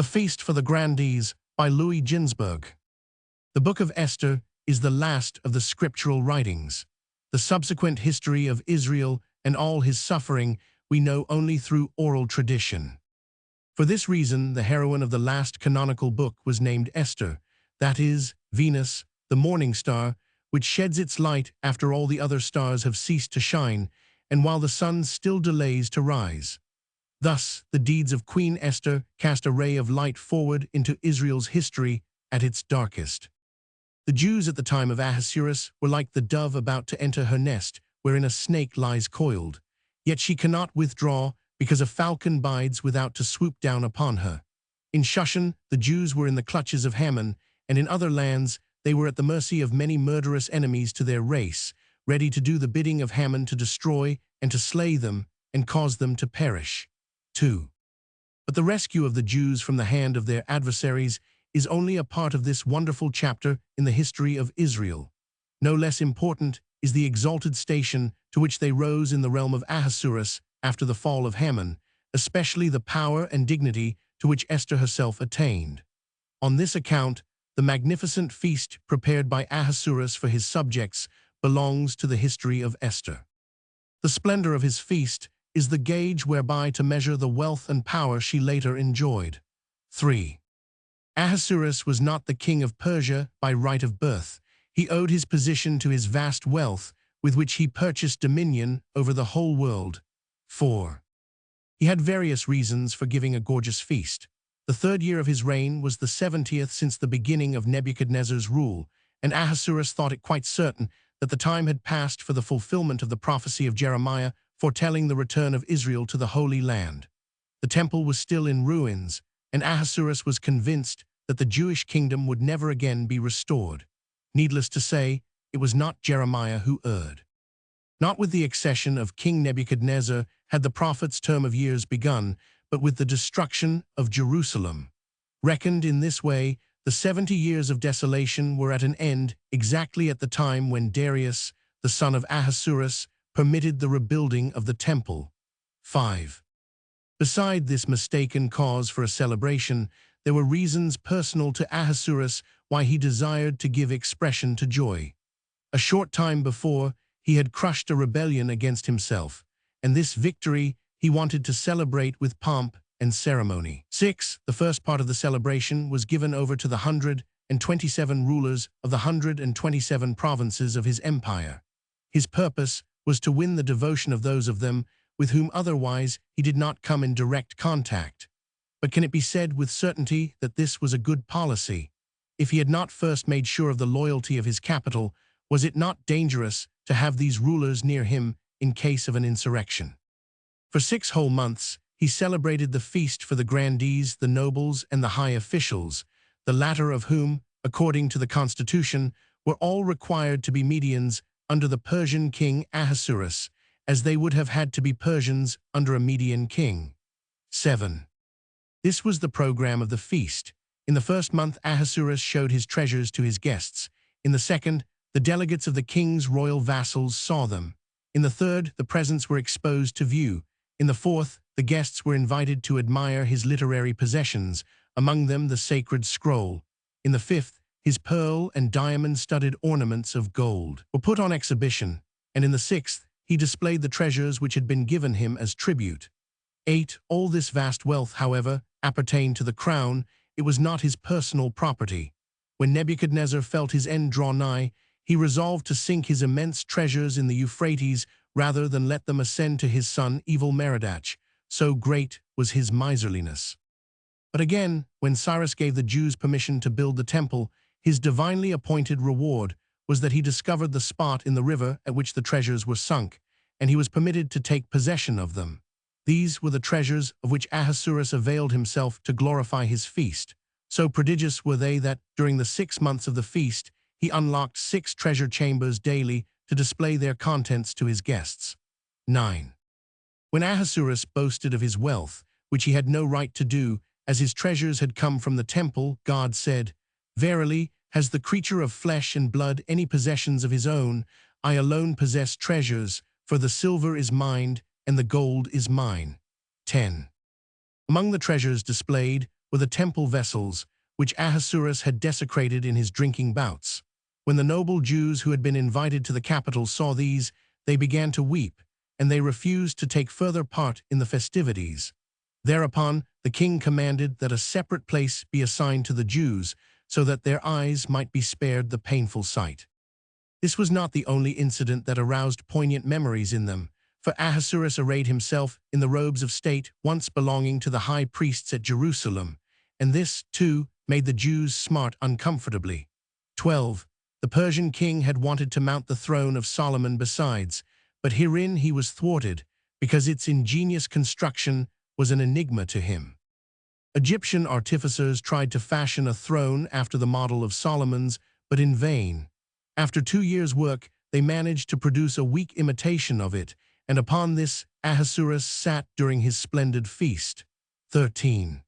Feast for the Grandees by Ginzberg. The Book of Esther is the last of the scriptural writings. The subsequent history of Israel and all his suffering we know only through oral tradition. For this reason, the heroine of the last canonical book was named Esther, that is, Venus, the morning star, which sheds its light after all the other stars have ceased to shine, and while the sun still delays to rise. Thus, the deeds of Queen Esther cast a ray of light forward into Israel's history at its darkest. The Jews at the time of Ahasuerus were like the dove about to enter her nest, wherein a snake lies coiled. Yet she cannot withdraw, because a falcon bides without to swoop down upon her. In Shushan, the Jews were in the clutches of Haman, and in other lands they were at the mercy of many murderous enemies to their race, ready to do the bidding of Haman to destroy and to slay them and cause them to perish. 2. But the rescue of the Jews from the hand of their adversaries is only a part of this wonderful chapter in the history of Israel. No less important is the exalted station to which they rose in the realm of Ahasuerus after the fall of Haman, especially the power and dignity to which Esther herself attained. On this account, the magnificent feast prepared by Ahasuerus for his subjects belongs to the history of Esther. The splendor of his feast is the gauge whereby to measure the wealth and power she later enjoyed. 3. Ahasuerus was not the king of Persia by right of birth. He owed his position to his vast wealth, with which he purchased dominion over the whole world. 4. He had various reasons for giving a gorgeous feast. The third year of his reign was the 70th since the beginning of Nebuchadnezzar's rule, and Ahasuerus thought it quite certain that the time had passed for the fulfillment of the prophecy of Jeremiah foretelling the return of Israel to the Holy Land. The temple was still in ruins, and Ahasuerus was convinced that the Jewish kingdom would never again be restored. Needless to say, it was not Jeremiah who erred. Not with the accession of King Nebuchadnezzar had the prophet's term of years begun, but with the destruction of Jerusalem. Reckoned in this way, the 70 years of desolation were at an end exactly at the time when Darius, the son of Ahasuerus, permitted the rebuilding of the temple. 5. Beside this mistaken cause for a celebration, there were reasons personal to Ahasuerus why he desired to give expression to joy. A short time before, he had crushed a rebellion against himself, and this victory he wanted to celebrate with pomp and ceremony. 6. The first part of the celebration was given over to the 127 rulers of the 127 provinces of his empire. His purpose was to win the devotion of those of them with whom otherwise he did not come in direct contact. But can it be said with certainty that this was a good policy? If he had not first made sure of the loyalty of his capital, was it not dangerous to have these rulers near him in case of an insurrection? For 6 whole months, he celebrated the feast for the grandees, the nobles, and the high officials, the latter of whom, according to the constitution, were all required to be Medians under the Persian king Ahasuerus, as they would have had to be Persians under a Median king. 7. This was the program of the feast. In the first month, Ahasuerus showed his treasures to his guests. In the second, the delegates of the king's royal vassals saw them. In the third, the presents were exposed to view. In the fourth, the guests were invited to admire his literary possessions, among them the sacred scroll. In the fifth, his pearl and diamond-studded ornaments of gold were put on exhibition, and in the sixth, he displayed the treasures which had been given him as tribute. 8. All this vast wealth, however, appertained to the crown. It was not his personal property. When Nebuchadnezzar felt his end draw nigh, he resolved to sink his immense treasures in the Euphrates rather than let them ascend to his son Evil-Merodach, so great was his miserliness. But again, when Cyrus gave the Jews permission to build the temple, his divinely appointed reward was that he discovered the spot in the river at which the treasures were sunk, and he was permitted to take possession of them. These were the treasures of which Ahasuerus availed himself to glorify his feast. So prodigious were they that, during the 6 months of the feast, he unlocked 6 treasure chambers daily to display their contents to his guests. 9. When Ahasuerus boasted of his wealth, which he had no right to do, as his treasures had come from the temple, God said, "Verily, has the creature of flesh and blood any possessions of his own? I alone possess treasures, for the silver is mine, and the gold is mine." 10. Among the treasures displayed were the temple vessels, which Ahasuerus had desecrated in his drinking bouts. When the noble Jews who had been invited to the capital saw these, they began to weep, and they refused to take further part in the festivities. Thereupon, the king commanded that a separate place be assigned to the Jews, so that their eyes might be spared the painful sight. This was not the only incident that aroused poignant memories in them, for Ahasuerus arrayed himself in the robes of state once belonging to the high priests at Jerusalem, and this, too, made the Jews smart uncomfortably. 12. The Persian king had wanted to mount the throne of Solomon besides, but herein he was thwarted, because its ingenious construction was an enigma to him. Egyptian artificers tried to fashion a throne after the model of Solomon's, but in vain. After 2 years' work, they managed to produce a weak imitation of it, and upon this Ahasuerus sat during his splendid feast. 13.